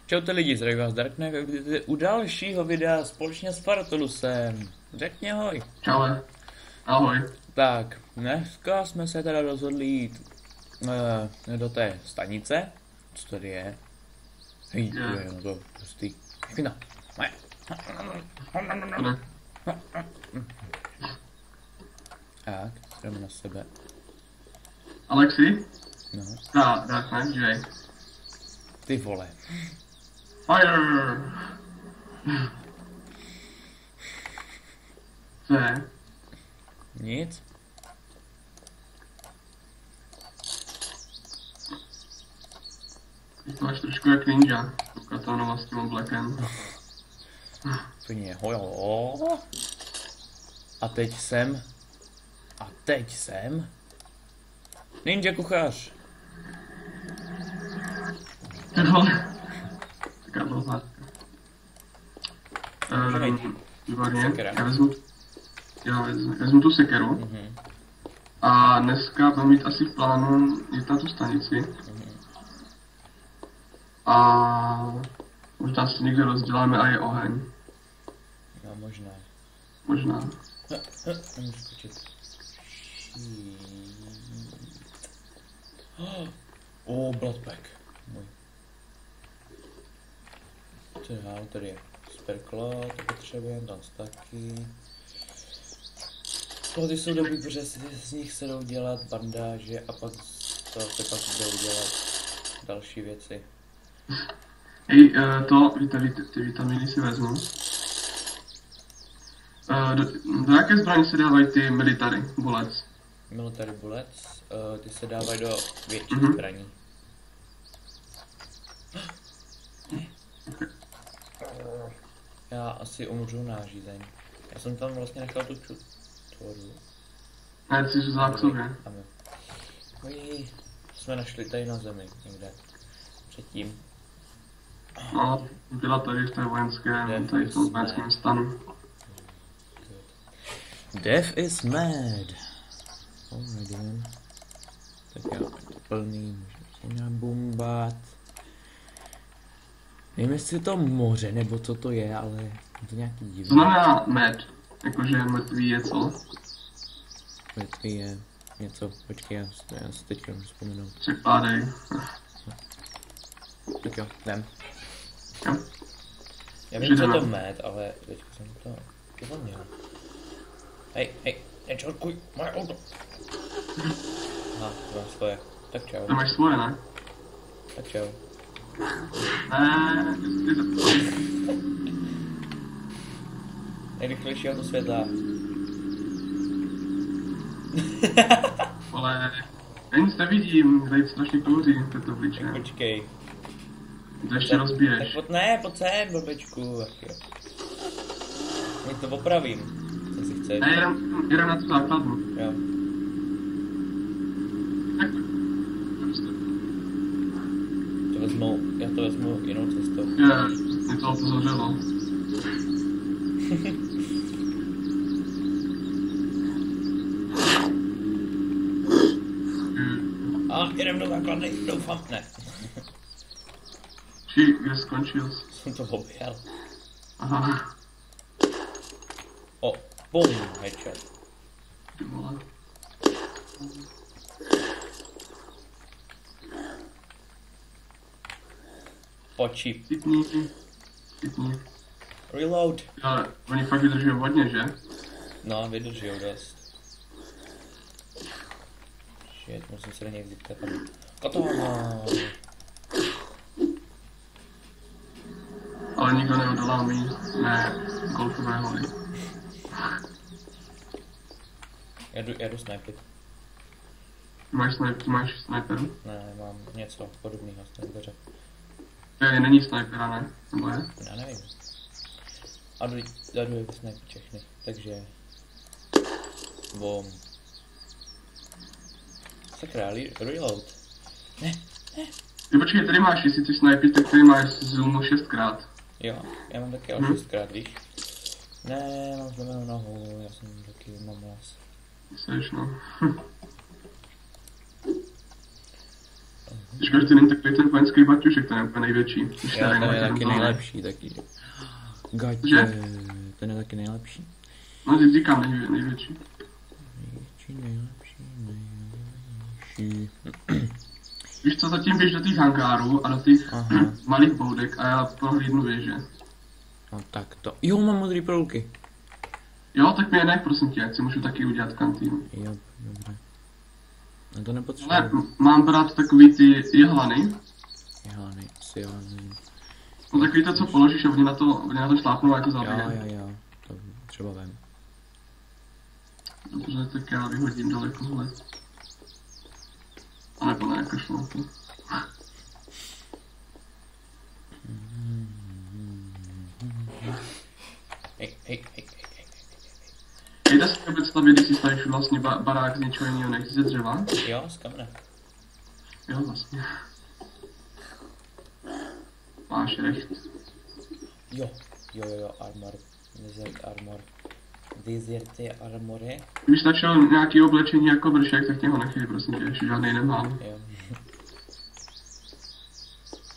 Čaute lidi, zdravím vás Darknek a vítejte u dalšího videa společně s Fartolusem. Řekni ahoj. Čau. Ahoj. Tak, dneska jsme se teda rozhodli jít do té stanice. Co tady je? Hej, to je no to prostý. Kina. Tak, jdeme na sebe. Alexi? No. Darknet, žij. Ty vole. Fire! Co je? Nic? Ty máš trošku jak ninja. Katanova s tím oblekem. Úplně hojo. A teď jsem. Ninja kuchař. Ty vole. Taká dlouhá. Výborně. Já vezmu tu sekeru. A dneska budu mít asi v plánu jít na tu stanici. A možná si někde rozděláme a je oheň. No, možná. Možná. Nemůžu skočit. Bloodpack. Můj. Co je dál? Tady je sperklo, to potřebujeme, tam taky. Ty jsou dobrý, protože z nich se jdou dělat bandáže a pak se pak jdou dělat další věci. Hej, ty vitamíny si vezmu. Do jaké zbraně se dávají ty military bullets? Military bullets, ty se dávají do větších zbraní. Já asi umřu na žízeň. Já jsem tam vlastně nechal tu tvoru. Ne, ty jsi vzal k sobě. Jsme našli tady na zemi někde. Předtím. No, byla tady v té vojenské, tady v tom vojenském stanu. Death is mad. Alright then. Tak já to plný, můžeme se nabumbat. Nevím, jestli je to moře, nebo co to je, ale je to nějaký divný. Co znamená mad? Jakože mrtvý je co? Mrtvý je něco, počkej, já si teďka můžu vzpomenout. Překládej. Tak jo, jdem. Jo. Já vím, co to mad, ale teďka jsem to zapomněl. Hej, nečorkuj, moje auto. Aha, to mám svoje. Tak čau. To máš svoje, ne? Tak čau. Ne, Nejrychlejší auto světa. ale já nic nevidím, tady strašně kouří této obliče. Počkej. To ještě rozbiješ. Tak pojď sem, blbečku. Já to opravím, co si chceš. Ne, jedem na tu základnu. Jo. Já to vezmu jinou cestou. Je to auto zavřelo. A jedem do základny, doufám, ne. Kde skončil? Jsem to objel. Aha. O, bum, headshot. Ty vole. Počí. Typní. Reload. Ale oni fakt vydrží hodně, že? No, vydržijou dost. Shit, musím se do něj vzít tepat. Katana. Ale nikdo neodolá mít, ne, golfové holy. Já jdu snipit. Máš sniperu? Ne, mám něco podobného snajpeře. Není snipera, ne? Nebo je? Já nevím. A jdu jako snipit všechny, takže... Bom. Sakra, reload. Ne. Ty počkej, tady máš, jestli chceš snipit, tak tady máš zoomu 6x. Jo, já mám taky ale 6x, víš? Ne, mám zlomenou nohu, já jsem taky mám las. Jseš, no. Říkáš, že není takový ten vojenský baťušek, ten je úplně největší. Jo, ten je taky nejlepší, taky. Gatě, ten je taky nejlepší. No, teď říkám největší. Nejlepší. Víš co, zatím běž do těch hangárů a do těch malých boudek a já prohlídnu věže. No tak to. Jo, mám modrý proulky. Jo, tak mi je nech, prosím tě, ať si můžu taky udělat kantýnu. Jo, dobré. No to nepotřebuji. Ale mám brát takový ty jehlany. Jehlany, asi jo, nevím. No takový to, co položíš a oni na to šlápnou a je to zabije. Jo, to třeba vem. Dobře, tak já vyhodím daleko hle. A nebo ne, kašlu na to. Hej. Jde si to představit, když si stavíš vlastně barák z něčeho jiného než ze dřeva? Jo, z kamene. Jo, vlastně. Máš recht. Jo, armor. Desert armor. Deserte armore. Kdybych stačil nějaký oblečení jako vršek, tak tě ho nechej, prosím tě, ještě žádnej nemám. Jo.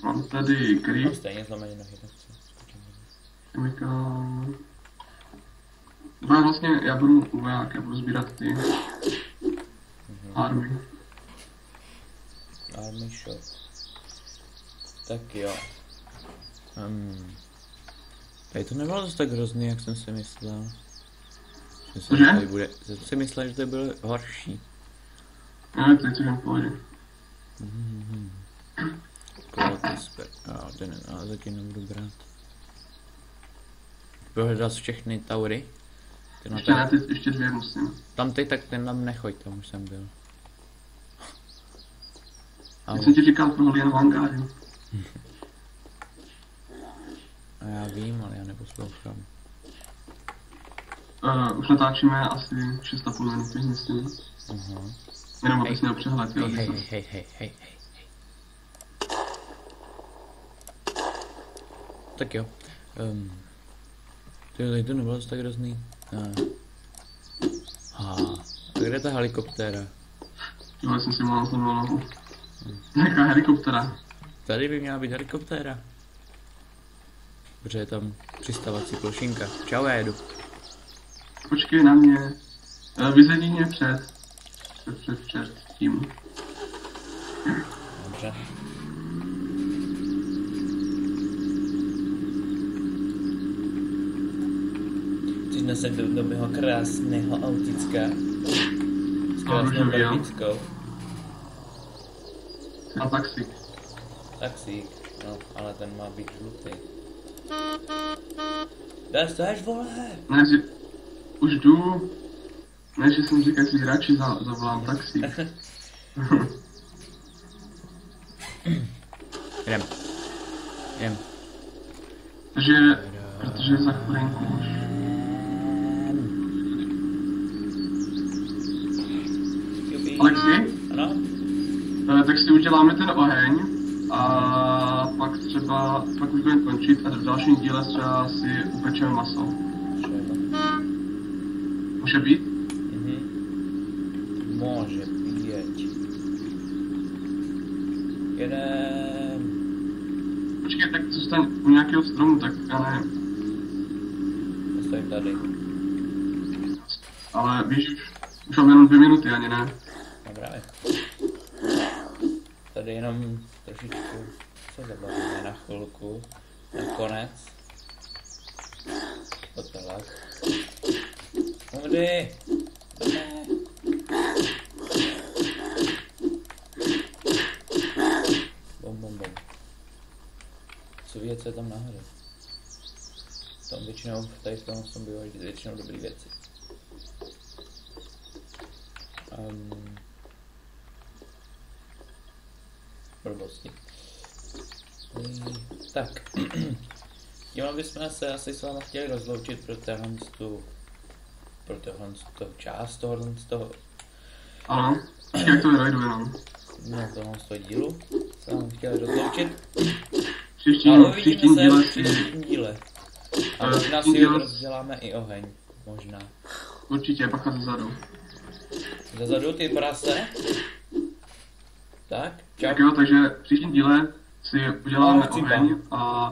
Mám tady kryt. Mám stejně zlomený nohy, tak co? Chemikál. No vlastně, já budu voják, já budu sbírat ty army. Army shop. Tak jo. Tady to nebylo zase tak hrozný, jak jsem si myslel. Jsem si myslel, že to bude horší. No, teď to jen pojde. Ale zatím nebudu brát. Prohledal jsi všechny taury? Ještě ne, teď ještě 2 musím. Tam ty, tak ten tam nechoď, tam už jsem byl. Já jsem ti říkal pro jen v hangáři. A já vím, ale já neposlouchám. Už natáčíme asi 6,5 minuty, myslím. Jenom abys měl přehled, jo. Hej. Tak jo. Tady to nebylo tak hrozný. A kde je ta helikoptéra? Jo, já jsem si mohla zlomil nohu. Jaká helikoptéra? Tady by měla být helikoptéra. Protože je tam přistávací plošinka. Čau, já jedu. Počkej na mě. Vyzvedni mě před tím. Dobře. Přijďme se do mého krásného auticka. S krásnou barvickou. A taxík. Taxík, no, ale ten má být žlutý. Kde jsi, vole? Ne, že už jdu. Ne, že jsem říkal, že radši zavolám taxík. Jdem. Protože za chvilinku už. Alexi? Ano? Tak si uděláme ten oheň a pak už budeme končit a v dalším díle třeba si upečeme maso. Může být? Může být. Jedem. Počkej, tak zůstaň u nějakého stromu, tak já nevím. Stojím tady. Ale víš, už mám jenom 2 minuty, ani ne. No právě. Tady jenom trošičku se zabavíme na chvilku. Nakonec. Otelak. Umři! Bom. Co je, co je tam nahoře? Tam většinou, tady v tom bývají většinou dobrý věci. Blbosti. Tak. Tím bychom se asi s váma chtěli rozloučit pro část tohoto. Ano, jak to nedojdu jenom. No, tohle z toho dílu se vám chtěli rozloučit. Příštím díle si... díle. A možná si rozděláme i oheň. Možná. Určitě, bacha zezadu. Zezadu ty prase? Tak, čau. Tak jo, takže v příštím díle si uděláme oheň a